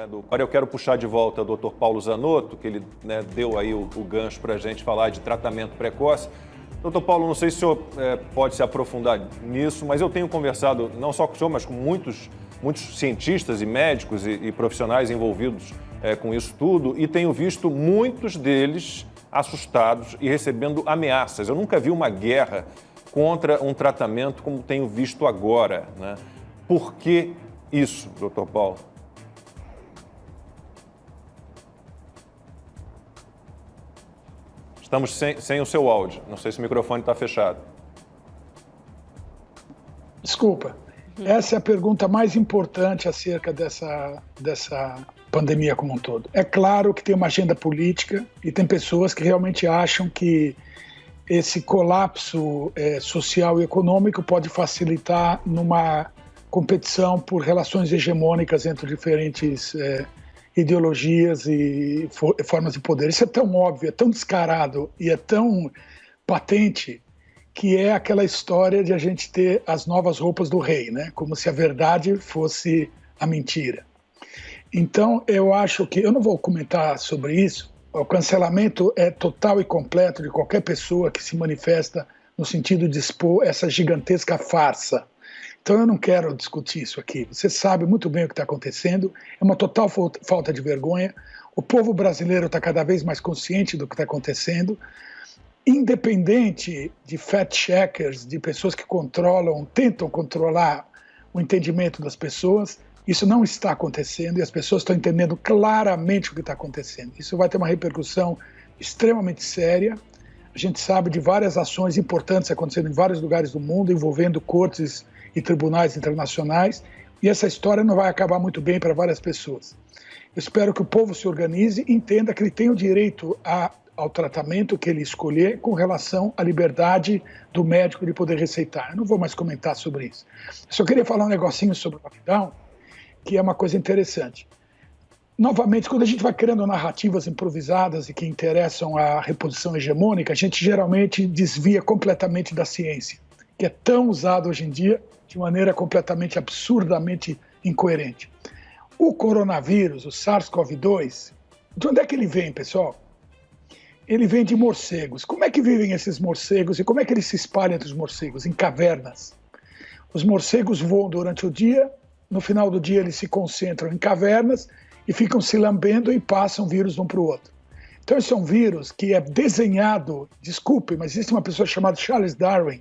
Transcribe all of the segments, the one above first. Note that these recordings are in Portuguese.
Agora eu quero puxar de volta o Dr. Paulo Zanotto, que ele, né, deu aí o gancho para a gente falar de tratamento precoce. Doutor Paulo, não sei se o senhor pode se aprofundar nisso, mas eu tenho conversado não só com o senhor, mas com muitos cientistas e médicos e profissionais envolvidos com isso tudo, e tenho visto muitos deles assustados e recebendo ameaças. Eu nunca vi uma guerra contra um tratamento como tenho visto agora, né? Por que isso, doutor Paulo? Estamos sem o seu áudio. Não sei se o microfone está fechado. Desculpa. Essa é a pergunta mais importante acerca dessa pandemia como um todo. É claro que tem uma agenda política e tem pessoas que realmente acham que esse colapso social e econômico pode facilitar numa competição por relações hegemônicas entre diferentes ideologias e formas de poder. Isso é tão óbvio, é tão descarado e é tão patente que é aquela história de a gente ter as novas roupas do rei, né? Como se a verdade fosse a mentira. Então, eu acho que... Eu não vou comentar sobre isso. O cancelamento é total e completo de qualquer pessoa que se manifesta no sentido de expor essa gigantesca farsa. Então eu não quero discutir isso aqui. Você sabe muito bem o que está acontecendo. É uma total falta de vergonha. O povo brasileiro está cada vez mais consciente do que está acontecendo. Independente de fact-checkers, de pessoas que tentam controlar o entendimento das pessoas, isso não está acontecendo e as pessoas estão entendendo claramente o que está acontecendo. Isso vai ter uma repercussão extremamente séria. A gente sabe de várias ações importantes acontecendo em vários lugares do mundo, envolvendo cortes e tribunais internacionais, e essa história não vai acabar muito bem para várias pessoas. Eu espero que o povo se organize e entenda que ele tem o direito ao tratamento que ele escolher com relação à liberdade do médico de poder receitar. Eu não vou mais comentar sobre isso. Eu só queria falar um negocinho sobre o lockdown, que é uma coisa interessante. Novamente, quando a gente vai criando narrativas improvisadas e que interessam à reposição hegemônica, a gente geralmente desvia completamente da ciência, que é tão usada hoje em dia de maneira completamente absurdamente incoerente. O coronavírus, o SARS-CoV-2, de onde é que ele vem, pessoal? Ele vem de morcegos. Como é que vivem esses morcegos e como é que eles se espalham entre os morcegos? Em cavernas. Os morcegos voam durante o dia, no final do dia eles se concentram em cavernas e ficam se lambendo e passam vírus de um para o outro. Então esse é um vírus que é desenhado, desculpe, mas existe uma pessoa chamada Charles Darwin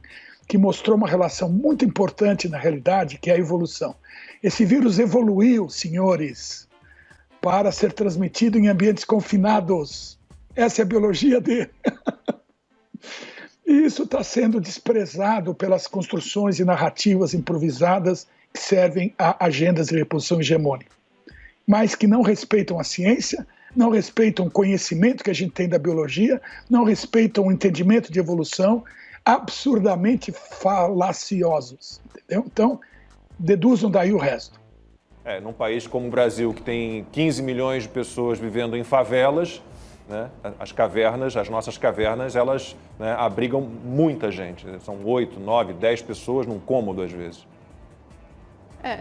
que mostrou uma relação muito importante na realidade, que é a evolução. Esse vírus evoluiu, senhores, para ser transmitido em ambientes confinados. Essa é a biologia dele. E isso está sendo desprezado pelas construções e narrativas improvisadas que servem a agendas de reposição hegemônica, mas que não respeitam a ciência, não respeitam o conhecimento que a gente tem da biologia, não respeitam o entendimento de evolução, absurdamente falaciosos, entendeu? Então, deduzam daí o resto. Num país como o Brasil, que tem 15 milhões de pessoas vivendo em favelas, né, as nossas cavernas, elas, né, abrigam muita gente. São 8, 9, 10 pessoas num cômodo, às vezes.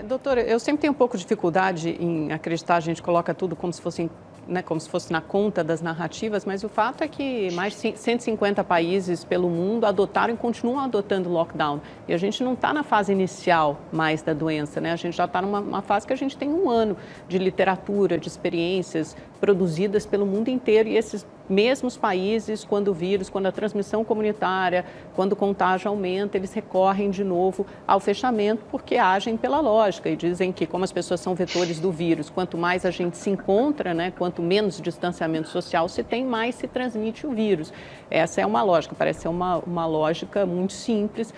Doutora, eu sempre tenho um pouco de dificuldade em acreditar, a gente coloca tudo como se fosse, né, como se fosse na conta das narrativas, mas o fato é que mais de 150 países pelo mundo adotaram e continuam adotando lockdown. E a gente não está na fase inicial mais da doença, né? A gente já está numa fase que a gente tem um ano de literatura, de experiências produzidas pelo mundo inteiro e esses mesmos países, quando a transmissão comunitária, quando o contágio aumenta, eles recorrem de novo ao fechamento porque agem pela lógica e dizem que como as pessoas são vetores do vírus, quanto mais a gente se encontra, né, quanto menos distanciamento social se tem, mais se transmite o vírus. Essa é uma lógica, parece ser uma lógica muito simples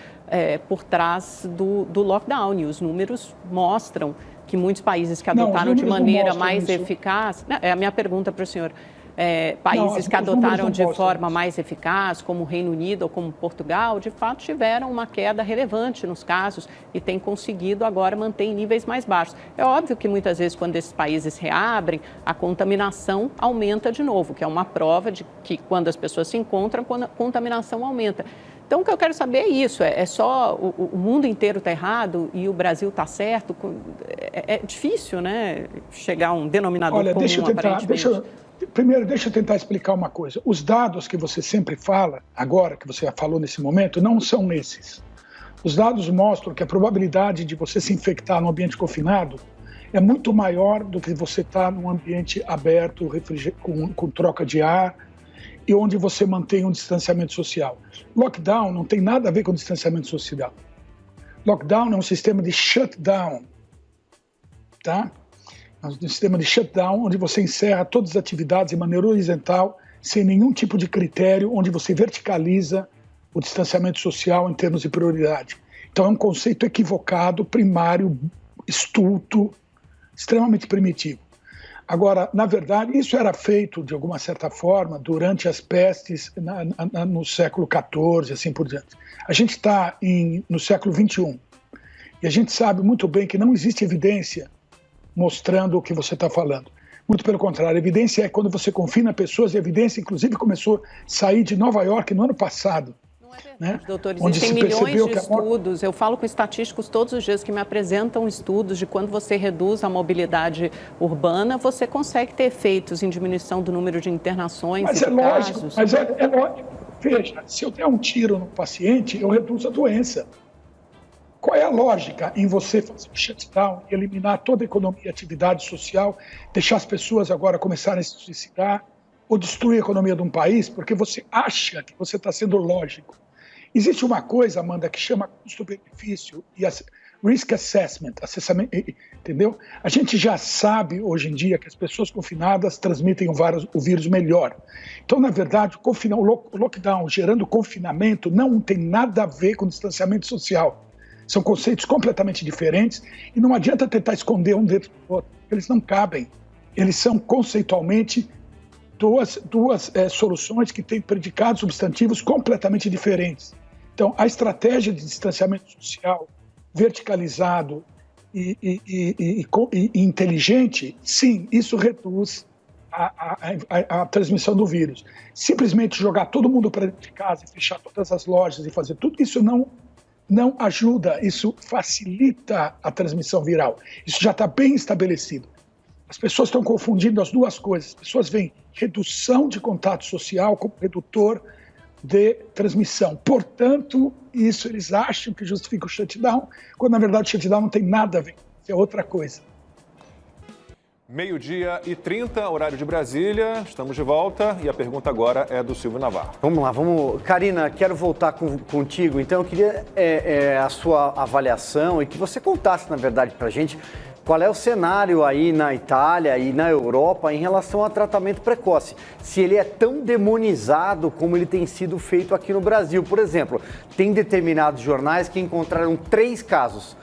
por trás do lockdown e os números mostram que muitos países que adotaram de maneira mais eficaz... A minha pergunta para o senhor... países que adotaram de forma mais eficaz, como o Reino Unido ou como Portugal, de fato tiveram uma queda relevante nos casos e têm conseguido agora manter em níveis mais baixos. É óbvio que muitas vezes quando esses países reabrem, a contaminação aumenta de novo, que é uma prova de que quando as pessoas se encontram, a contaminação aumenta. Então, o que eu quero saber é isso, é só o mundo inteiro está errado e o Brasil está certo? É difícil, né, chegar a um denominador comum, aparentemente. Primeiro, deixa eu tentar explicar uma coisa. Os dados que você sempre fala, agora que você falou nesse momento, não são esses. Os dados mostram que a probabilidade de você se infectar num ambiente confinado é muito maior do que você estar num ambiente aberto, com troca de ar, e onde você mantém um distanciamento social. Lockdown não tem nada a ver com distanciamento social. Lockdown é um sistema de shutdown, tá? É um sistema de shutdown onde você encerra todas as atividades de maneira horizontal, sem nenhum tipo de critério, onde você verticaliza o distanciamento social em termos de prioridade. Então é um conceito equivocado, primário, estulto, extremamente primitivo. Agora, na verdade, isso era feito, de alguma certa forma, durante as pestes no século XIV, assim por diante. A gente está no século XXI e a gente sabe muito bem que não existe evidência mostrando o que você está falando. Muito pelo contrário, a evidência é quando você confina pessoas, e a evidência, inclusive, começou a sair de Nova York no ano passado. Não é verdade, doutor, existem milhões de estudos, eu falo com estatísticos todos os dias que me apresentam estudos de quando você reduz a mobilidade urbana, você consegue ter efeitos em diminuição do número de internações e de casos. Mas é lógico. Veja, se eu der um tiro no paciente, eu reduzo a doença. Qual é a lógica em você fazer um shutdown, eliminar toda a economia e atividade social, deixar as pessoas agora começarem a se suicidar ou destruir a economia de um país porque você acha que você está sendo lógico? Existe uma coisa, Amanda, que chama custo-benefício e risk assessment, entendeu? A gente já sabe hoje em dia que as pessoas confinadas transmitem o vírus melhor. Então, na verdade, o lockdown gerando confinamento não tem nada a ver com distanciamento social. São conceitos completamente diferentes e não adianta tentar esconder um dentro do outro. Eles não cabem. Eles são conceitualmente duas soluções que têm predicados substantivos completamente diferentes. Então, a estratégia de distanciamento social verticalizado e inteligente, sim, isso reduz a transmissão do vírus. Simplesmente jogar todo mundo para dentro de casa e fechar todas as lojas e fazer tudo, isso não ajuda, isso facilita a transmissão viral. Isso já está bem estabelecido. As pessoas estão confundindo as duas coisas. As pessoas veem redução de contato social como redutor de transmissão. Portanto, isso eles acham que justifica o shutdown, quando na verdade o shutdown não tem nada a ver, é outra coisa. 12h30, horário de Brasília, estamos de volta e a pergunta agora é do Silvio Navarro. Vamos lá, Karina, quero voltar contigo, então eu queria a sua avaliação e que você contasse, na verdade, para a gente qual é o cenário aí na Itália e na Europa em relação a tratamento precoce. Se ele é tão demonizado como ele tem sido feito aqui no Brasil. Por exemplo, tem determinados jornais que encontraram 3 casos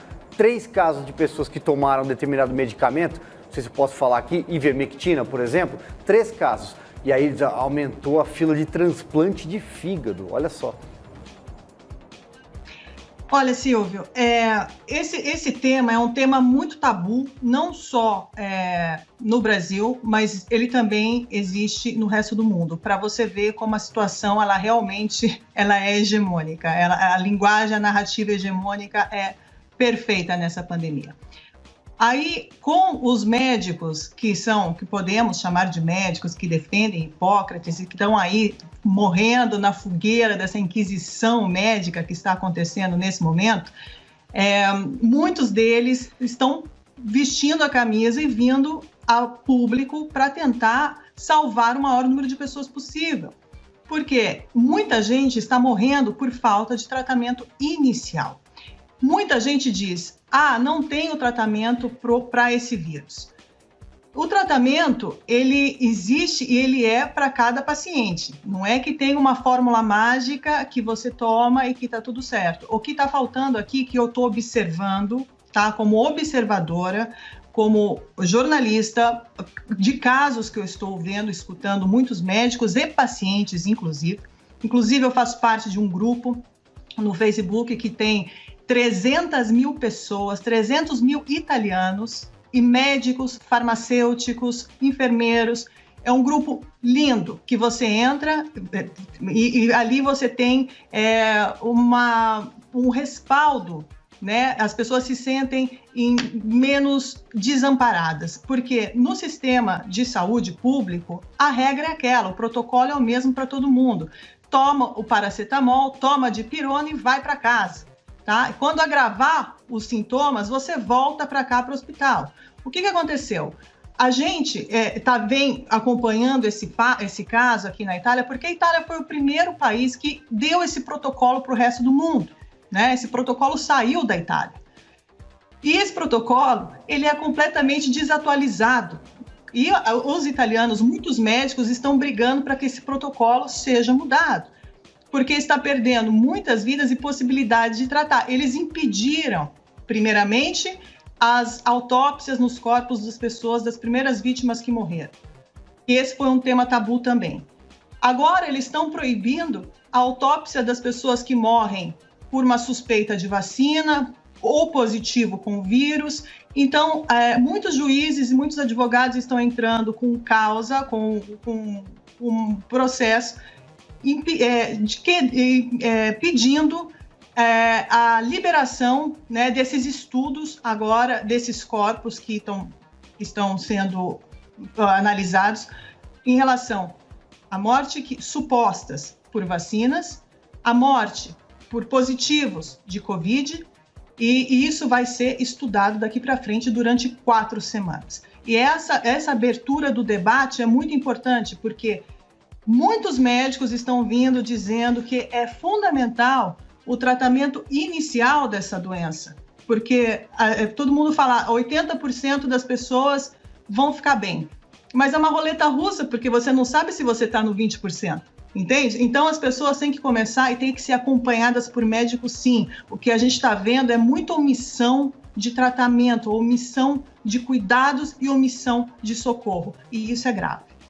de pessoas que tomaram determinado medicamento, não sei se eu posso falar aqui, ivermectina, por exemplo, 3 casos. E aí aumentou a fila de transplante de fígado, olha só. Olha, Silvio, esse tema é um tema muito tabu, não só no Brasil, mas ele também existe no resto do mundo, para você ver como a situação ela realmente é hegemônica, a linguagem, a narrativa hegemônica é perfeita nessa pandemia. Aí, com os médicos que podemos chamar de médicos, que defendem Hipócrates e que estão aí morrendo na fogueira dessa inquisição médica que está acontecendo nesse momento, muitos deles estão vestindo a camisa e vindo ao público para tentar salvar o maior número de pessoas possível. Porque muita gente está morrendo por falta de tratamento inicial. Muita gente diz, não tem o tratamento para esse vírus. O tratamento, ele existe e ele é para cada paciente. Não é que tem uma fórmula mágica que você toma e que está tudo certo. O que está faltando aqui, que eu estou observando, tá, como observadora, como jornalista, de casos que eu estou vendo, escutando muitos médicos e pacientes, inclusive. Inclusive, eu faço parte de um grupo no Facebook que tem 300 mil pessoas, 300 mil italianos, e médicos, farmacêuticos, enfermeiros. É um grupo lindo que você entra e ali você tem um respaldo, né? As pessoas se sentem menos desamparadas, porque no sistema de saúde público, a regra é aquela, o protocolo é o mesmo para todo mundo. Toma o paracetamol, toma a dipirona e vai para casa. Tá? Quando agravar os sintomas, você volta para cá para o hospital. O que aconteceu? A gente vem acompanhando esse caso aqui na Itália, porque a Itália foi o primeiro país que deu esse protocolo para o resto do mundo. Né? Esse protocolo saiu da Itália. E esse protocolo, ele é completamente desatualizado. E os italianos, muitos médicos, estão brigando para que esse protocolo seja mudado, porque está perdendo muitas vidas e possibilidades de tratar. Eles impediram, primeiramente, as autópsias nos corpos das pessoas, das primeiras vítimas que morreram. E esse foi um tema tabu também. Agora, eles estão proibindo a autópsia das pessoas que morrem por uma suspeita de vacina ou positivo com o vírus. Então, muitos juízes e muitos advogados estão entrando com causa, com um processo pedindo a liberação, né, desses estudos agora, desses corpos que estão sendo analisados em relação à morte supostas por vacinas, a morte por positivos de Covid, e isso vai ser estudado daqui para frente durante 4 semanas. E essa abertura do debate é muito importante, porque muitos médicos estão vindo dizendo que é fundamental o tratamento inicial dessa doença, porque todo mundo fala 80% das pessoas vão ficar bem, mas é uma roleta russa, porque você não sabe se você está no 20%, entende? Então as pessoas têm que começar e têm que ser acompanhadas por médicos, sim. O que a gente está vendo é muita omissão de tratamento, omissão de cuidados e omissão de socorro, e isso é grave.